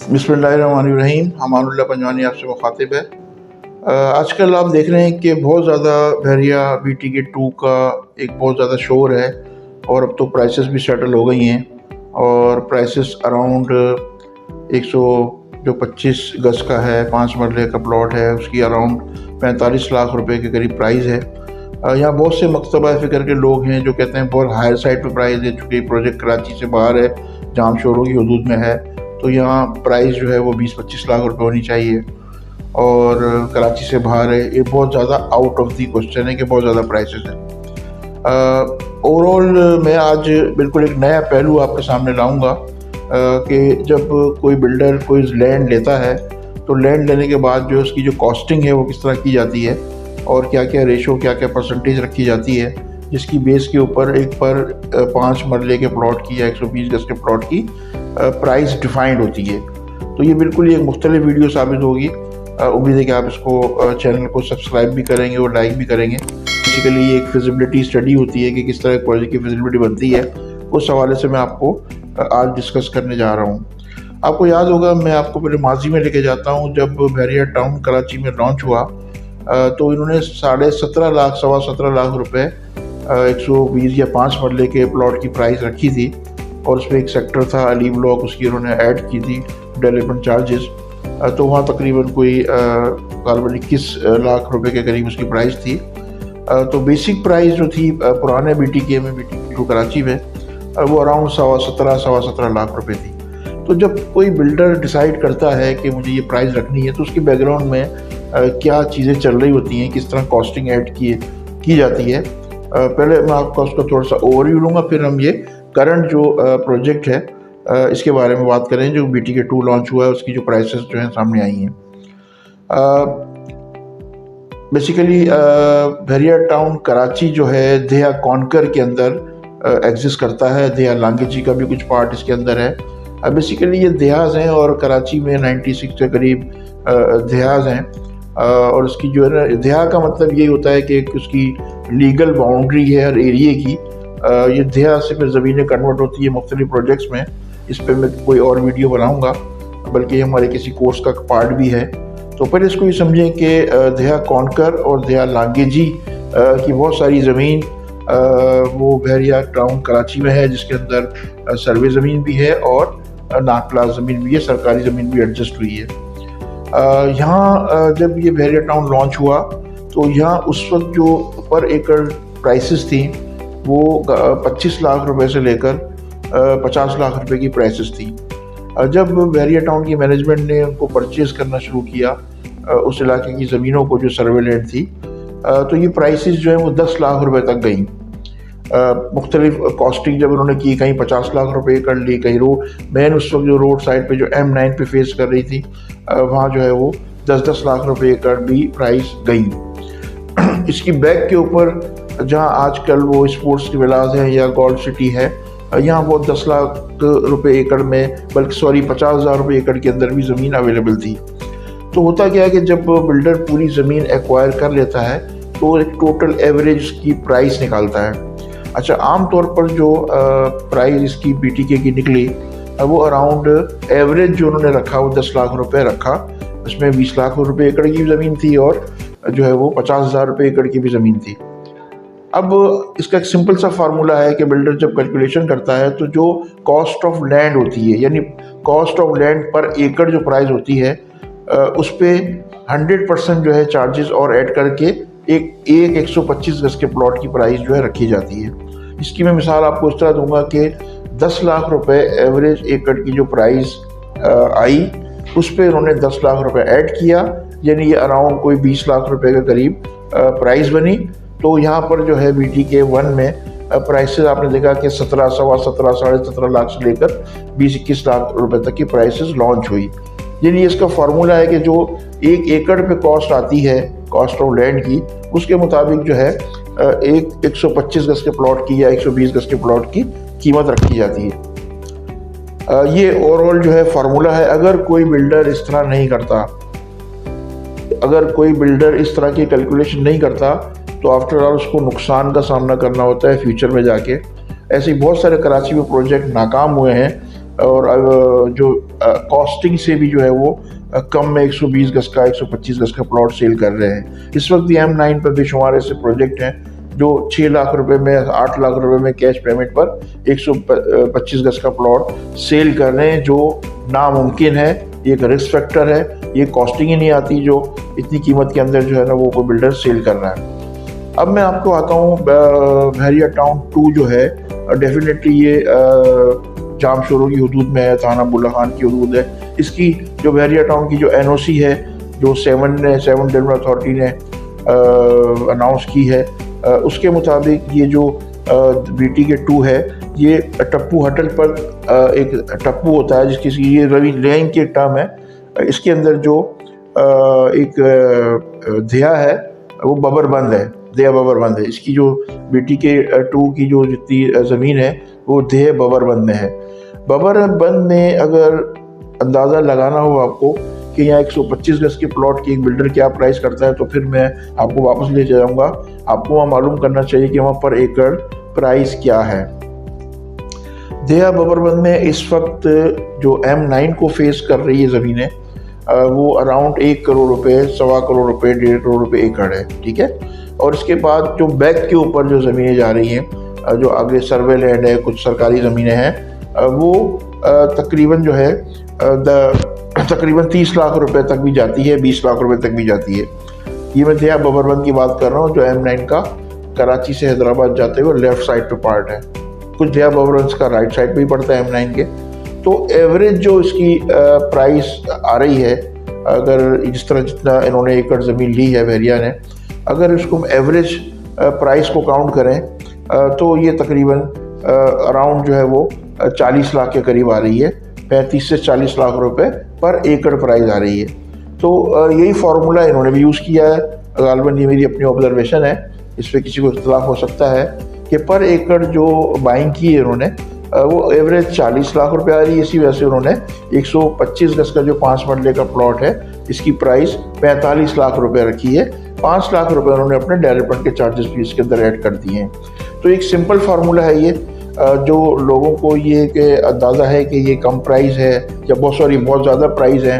बिस्मिल्लाहिर्रहमानिर्रहीम। हमानुल्लाह पंजवानी आपसे मुखातिब है। आजकल आप देख रहे हैं कि बहुत ज़्यादा बहरिया BTK 2 का एक बहुत ज़्यादा शोर है और अब तो प्राइसेस भी सेटल हो गई हैं और प्राइसेस अराउंड 125 गज का है, 5 मरले का प्लॉट है, उसकी अराउंड 45 लाख रुपए के करीब प्राइस है। यहाँ बहुत से मकतबा फ़िक्र के लोग हैं जो कहते हैं बहुत हायर साइड पे प्राइस है, चूँकि प्रोजेक्ट कराची से बाहर है, जाम शोरों की हदूद में है, तो यहाँ प्राइस जो है वो 20-25 लाख रुपए होनी चाहिए और कराची से बाहर है। ये बहुत ज़्यादा आउट ऑफ दी क्वेश्चन है कि बहुत ज़्यादा प्राइसेस हैं। ओवरऑल मैं आज बिल्कुल एक नया पहलू आपके सामने लाऊंगा कि जब कोई बिल्डर कोई लैंड लेता है तो लैंड लेने के बाद जो उसकी जो कॉस्टिंग है वो किस तरह की जाती है और क्या क्या रेशो, क्या क्या परसेंटेज रखी जाती है, जिसकी बेस के ऊपर एक पर 5 मरले के प्लॉट की या 120 गज के प्लॉट की प्राइस डिफाइंड होती है। तो ये बिल्कुल एक मुख्तलिफ वीडियो साबित होगी। उम्मीद है कि आप इसको चैनल को सब्सक्राइब भी करेंगे और लाइक भी करेंगे। बेसिकली ये एक फिजिबिलिटी स्टडी होती है कि किस तरह प्रोजेक्ट की फिजिबिलिटी बनती है, उस हवाले से मैं आपको आज डिस्कस करने जा रहा हूँ। आपको याद होगा, मैं आपको पहले माजी में लेके जाता हूँ। जब बहरिया टाउन कराची में लॉन्च हुआ तो इन्होंने 17.5 लाख 17.25 लाख रुपए 120 या 5 मरले के प्लॉट की प्राइस रखी थी और उसमें एक सेक्टर था अली ब्लॉक, उसकी उन्होंने ऐड की थी डेवलपमेंट चार्जेस। तो वहाँ तकरीबन कोई 21 लाख रुपए के करीब उसकी प्राइस थी। तो बेसिक प्राइस जो थी पुराने BTK में, BTK 2 कराची में, वो अराउंड 17.25 लाख रुपए थी। तो जब कोई बिल्डर डिसाइड करता है कि मुझे ये प्राइस रखनी है तो उसके बैकग्राउंड में क्या चीज़ें चल रही होती हैं, किस तरह कॉस्टिंग ऐड की जाती है। पहले मैं आपका उसका थोड़ा सा ओवरव्यू लूँगा, फिर हम ये करंट जो प्रोजेक्ट है इसके बारे में बात करें जो BTK 2 लॉन्च हुआ है, उसकी जो प्राइसेस जो हैं सामने आई हैं। बेसिकली बहरिया टाउन कराची जो है दहिया कॉन्कर के अंदर एग्जिस्ट करता है। दहिया लांगेजी का भी कुछ पार्ट इसके अंदर है। बेसिकली ये दहियाज हैं और कराची में 96 के करीब दहियाज हैं और उसकी जो है ना, दहिया का मतलब यही होता है कि उसकी लीगल बाउंड्री है हर एरिए की। ये दहिया से फिर ज़मीनें कन्वर्ट होती है मुख्तलिफ प्रोजेक्ट्स में। इस पर मैं कोई और वीडियो बनाऊंगा, बल्कि हमारे किसी कोर्स का पार्ट भी है। तो पहले इसको ये समझें कि दहिया कॉन्कर और दहिया लांगेजी की बहुत सारी ज़मीन वो बहरिया टाउन कराची में है, जिसके अंदर सर्वे ज़मीन भी है और नाकला ज़मीन भी है, सरकारी ज़मीन भी एडजस्ट हुई है। यहाँ जब ये बहरिया टाउन लॉन्च हुआ तो यहाँ उस वक्त जो पर एकड़ प्राइसेस थी वो 25 लाख रुपए से लेकर 50 लाख रुपए की प्राइसेस थी। जब बहरिया टाउन की मैनेजमेंट ने उनको परचेज़ करना शुरू किया उस इलाके की ज़मीनों को जो सर्वे लैंड थी, तो ये प्राइसेस जो है वो 10 लाख रुपए तक गई। मुख्तलिफ कॉस्टिंग जब उन्होंने की, कहीं 50 लाख रुपए एकड़ ली, कहीं रोड मैन उस वक्त जो रोड साइड पे जो M9 पे फेस कर रही थी वहाँ जो है वो 10-10 लाख रुपए एकड़ भी प्राइस गई। इसकी बैक के ऊपर जहाँ आजकल वो स्पोर्ट्स की विलास है या गोल्ड सिटी है, यहाँ वो 10 लाख रुपए एकड़ में, बल्कि 50,000 रुपये एकड़ के अंदर भी ज़मीन अवेलेबल थी। तो होता क्या है कि जब बिल्डर पूरी ज़मीन एक्वायर कर लेता है तो एक टोटल एवरेज की प्राइस निकालता है। अच्छा, आम तौर पर जो प्राइस इसकी BTK की निकली वो अराउंड एवरेज जो उन्होंने रखा वो 10 लाख रुपए रखा। उसमें 20 लाख रुपए एकड़ की ज़मीन थी और जो है वो 50,000 रुपये एकड़ की भी ज़मीन थी। अब इसका एक सिंपल सा फार्मूला है कि बिल्डर जब कैलकुलेशन करता है तो जो कॉस्ट ऑफ लैंड होती है, यानी कॉस्ट ऑफ लैंड पर एकड़ जो प्राइस होती है, उस पर 100% जो है चार्जेस और ऐड करके एक 125 गज के प्लॉट की प्राइस जो है रखी जाती है। इसकी मैं मिसाल आपको इस तरह दूंगा कि 10 लाख रुपए एवरेज एकड़ की जो प्राइस आई, उस पर उन्होंने 10 लाख रुपए ऐड किया, यानी ये अराउंड कोई 20 लाख रुपए के करीब प्राइस बनी। तो यहाँ पर जो है BTK 1 में प्राइसेस आपने देखा कि 17, 17, 17.5 लाख से लेकर 20-21 लाख रुपए तक की प्राइसेस लॉन्च हुई। यानी इसका फार्मूला है कि जो 1 एकड़ पे कॉस्ट आती है कॉस्ट ऑफ लैंड की, उसके मुताबिक जो है 125 गज के प्लॉट की या 120 गज के प्लॉट की कीमत रखी जाती है। ये ओवरऑल जो है फार्मूला है। अगर कोई बिल्डर इस तरह नहीं करता, अगर कोई बिल्डर इस तरह की कैलकुलेशन नहीं करता तो आफ्टर ऑल उसको नुकसान का सामना करना होता है फ्यूचर में जाके। ऐसे बहुत सारे कराची में प्रोजेक्ट नाकाम हुए हैं और जो कॉस्टिंग से भी जो है वो कम में 120 गज का 125 गज का प्लॉट सेल कर रहे हैं। इस वक्त ये M9 पर बेशुमार ऐसे प्रोजेक्ट हैं जो 6 लाख रुपए में 8 लाख रुपए में कैश पेमेंट पर 125 गज का प्लॉट सेल कर रहे हैं, जो नामुमकिन है। ये एक रिस्क फैक्टर है, ये कॉस्टिंग ही नहीं आती जो इतनी कीमत के अंदर जो है ना वो कोई बिल्डर सेल कर रहा है। अब मैं आपको आता हूँ बहरिया टाउन 2 जो है, डेफिनेटली ये जाम शोरों की हदूद में है, थाना बुल्ला खान की हदूद है। इसकी जो बहरिया टाउन की जो NOC है, जो 7 डेवलपमेंट अथॉरिटी ने अनाउंस की है, उसके मुताबिक ये जो BTK 2 है, ये टप्पू हटल पर एक टप्पू होता है जिसकी ये रेंज की टर्म है। इसके अंदर जो एक धिया है वो बबरबंद है, धिया बबरबंद है। इसकी जो BTK 2 की जो जितनी ज़मीन है वो धिया बबरबंद में है। बबरबंद में अगर अंदाज़ा लगाना हो आपको कि यहाँ 125 गज के प्लॉट की एक बिल्डर क्या प्राइस करता है, तो फिर मैं आपको वापस ले जाऊँगा। आपको वहाँ मालूम करना चाहिए कि वहाँ पर एकड़ प्राइस क्या है। धिया बबरबंद में इस वक्त जो M9 को फेस कर रही है ज़मीनें, वो अराउंड 1 करोड़ रुपए, 1.25 करोड़ रुपए, 1.5 करोड़ रुपए एकड़ है, ठीक है। और इसके बाद जो बैक के ऊपर जो ज़मीनें जा रही हैं, जो आगे सर्वे लैंड है, कुछ सरकारी ज़मीनें हैं, वो तकरीबन जो है तकरीबन 30 लाख रुपए तक भी जाती है, 20 लाख रुपए तक भी जाती है। ये मैं धिया बबरबंद की बात कर रहा हूँ, जो M9 का कराची से हैदराबाद जाते हुए लेफ्ट साइड पे पार्ट है। कुछ धिया बबरबंद का राइट साइड पे ही पड़ता है M9 के। तो एवरेज जो इसकी प्राइस आ रही है, अगर जिस तरह जितना इन्होंने एकड़ ज़मीन ली है बहरिया ने, अगर इसको एवरेज प्राइस को काउंट करें तो ये तकरीबन अराउंड जो है वो 40 लाख के करीब आ रही है। 35 से 40 लाख रुपए पर एकड़ प्राइस आ रही है। तो यही फार्मूला इन्होंने भी यूज़ किया है। गालिबन ये मेरी अपनी ऑब्जर्वेशन है, इस पर किसी को इख्तलाफ हो सकता है कि पर एकड़ जो बाइंग की है इन्होंने, वो एवरेज 40 लाख रुपए आ रही है। इसी वजह से उन्होंने 125 गज का जो 5 मरले का प्लॉट है, इसकी प्राइस 45 लाख रुपए रखी है। 5 लाख रुपए उन्होंने अपने डेवलपमेंट के चार्जेस भी इसके अंदर ऐड कर दिए हैं। तो एक सिंपल फार्मूला है ये, जो लोगों को ये कि अंदाज़ा है कि ये कम प्राइस है या बहुत ज़्यादा प्राइस है,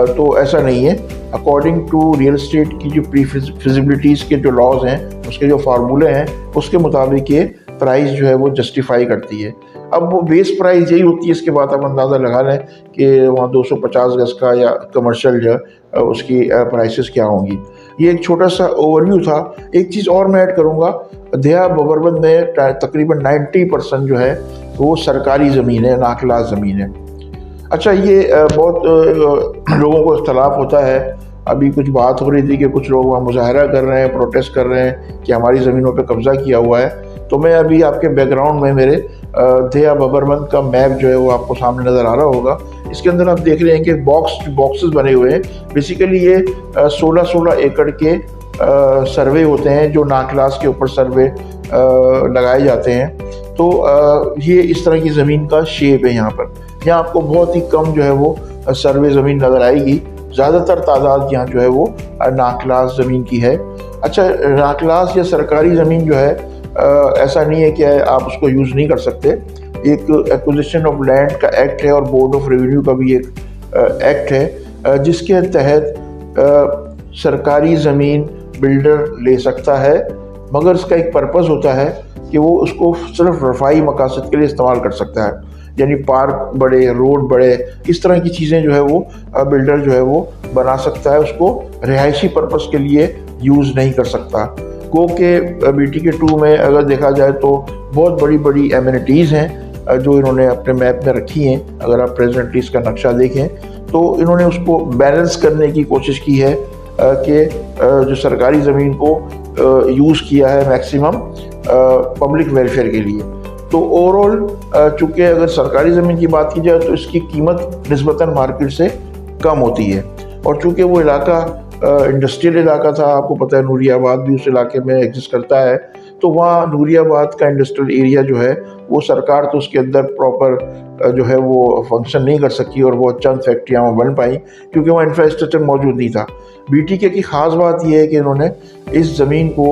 तो ऐसा नहीं है। अकॉर्डिंग टू रियल एस्टेट की जो प्री फिजिबिलिटीज़ के जो लॉज हैं, उसके जो फार्मूले हैं, उसके मुताबिक ये प्राइस जो है वो जस्टिफाई करती है। अब वो बेस प्राइस यही होती है, इसके बाद आप अंदाज़ा लगा लें कि वहाँ 250 गज का या कमर्शियल जो उसकी प्राइसेस क्या होंगी। ये एक छोटा सा ओवरव्यू था। एक चीज़ और मैं ऐड करूँगा, धिया बबरबंद में तकरीबन 90% जो है वो सरकारी ज़मीन है, नाखलास ज़मीन है। अच्छा, ये बहुत लोगों को इख्तलाफ होता है। अभी कुछ बात हो रही थी कि कुछ लोग वहाँ मुजाहरा कर रहे हैं, प्रोटेस्ट कर रहे हैं कि हमारी ज़मीनों पे कब्ज़ा किया हुआ है। तो मैं अभी आपके बैकग्राउंड में मेरे धिया बबरबंद का मैप जो है वो आपको सामने नज़र आ रहा होगा। इसके अंदर आप देख रहे हैं कि बॉक्सेस बने हुए हैं। बेसिकली ये 16 एकड़ के सर्वे होते हैं, जो नाखलास के ऊपर सर्वे लगाए जाते हैं। तो ये इस तरह की ज़मीन का शेप है। यहाँ पर आपको बहुत ही कम जो है वो सर्वे ज़मीन नज़र आएगी। ज़्यादातर तादाद यहाँ जो है वो नाखलास ज़मीन की है। अच्छा, नाखलास या सरकारी ज़मीन जो है, ऐसा नहीं है कि आप उसको यूज़ नहीं कर सकते। एक एक्विजिशन ऑफ लैंड का एक्ट है और बोर्ड ऑफ रेवेन्यू का भी एक एक्ट है, जिसके तहत सरकारी ज़मीन बिल्डर ले सकता है, मगर इसका एक पर्पज़ होता है कि वो उसको सिर्फ रफ़ाई मकासद के लिए इस्तेमाल कर सकता है। यानी पार्क बड़े, रोड बड़े, इस तरह की चीज़ें जो है वो बिल्डर जो है वो बना सकता है, उसको रिहायशी पर्पज़ के लिए यूज़ नहीं कर सकता। गो के BTK 2 में अगर देखा जाए तो बहुत बड़ी बड़ी एमिनिटीज़ हैं जो इन्होंने अपने मैप में रखी हैं। अगर आप प्रेजेंटली इसका नक्शा देखें तो इन्होंने उसको बैलेंस करने की कोशिश की है कि जो सरकारी ज़मीन को यूज़ किया है मैक्सिमम पब्लिक वेलफेयर के लिए। तो ओवरऑल चूँकि अगर सरकारी ज़मीन की बात की जाए तो इसकी कीमत निस्बतन मार्केट से कम होती है, और चूँकि वो इलाका इंडस्ट्रियल इलाका था, आपको पता है नूरियाबाद भी उस इलाके में एग्जिस्ट करता है, तो वहाँ नूरियाबाद का इंडस्ट्रियल एरिया जो है वो सरकार तो उसके अंदर प्रॉपर जो है वो फंक्शन नहीं कर सकी, और बहुत चंद फैक्ट्रियाँ वहाँ बन पाई क्योंकि वहाँ इंफ्रास्ट्रक्चर मौजूद नहीं था। BTK की ख़ास बात यह है कि इन्होंने इस ज़मीन को,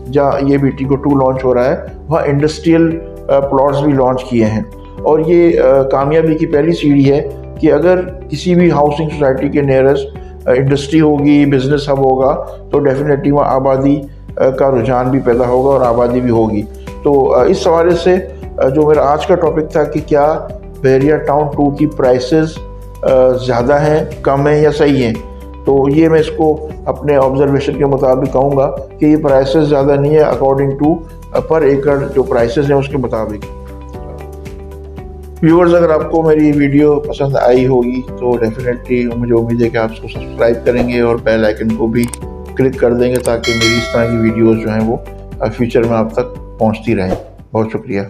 जहाँ ये BTK 2 लॉन्च हो रहा है, वहाँ इंडस्ट्रियल प्लॉट्स भी लॉन्च किए हैं। और ये कामयाबी की पहली सीढ़ी है कि अगर किसी भी हाउसिंग सोसाइटी के नियरेस्ट इंडस्ट्री होगी, बिजनेस हब होगा, तो डेफिनेटली वहाँ आबादी का रुझान भी पैदा होगा और आबादी भी होगी। तो इस हवाले से जो मेरा आज का टॉपिक था कि क्या बहरिया टाउन 2 की प्राइसेस ज़्यादा हैं, कम हैं या सही हैं, तो ये मैं इसको अपने ऑब्जर्वेशन के मुताबिक कहूँगा कि ये प्राइसेस ज़्यादा नहीं है अकॉर्डिंग टू पर एकड़ जो प्राइसेस हैं उसके मुताबिक। व्यूअर्स, अगर आपको मेरी वीडियो पसंद आई होगी तो डेफिनेटली मुझे उम्मीद है कि आप इसको सब्सक्राइब करेंगे और बेल आइकन को भी क्लिक कर देंगे ताकि मेरी इस तरह की वीडियोस जो हैं वो फ्यूचर में आप तक पहुंचती रहें। बहुत शुक्रिया।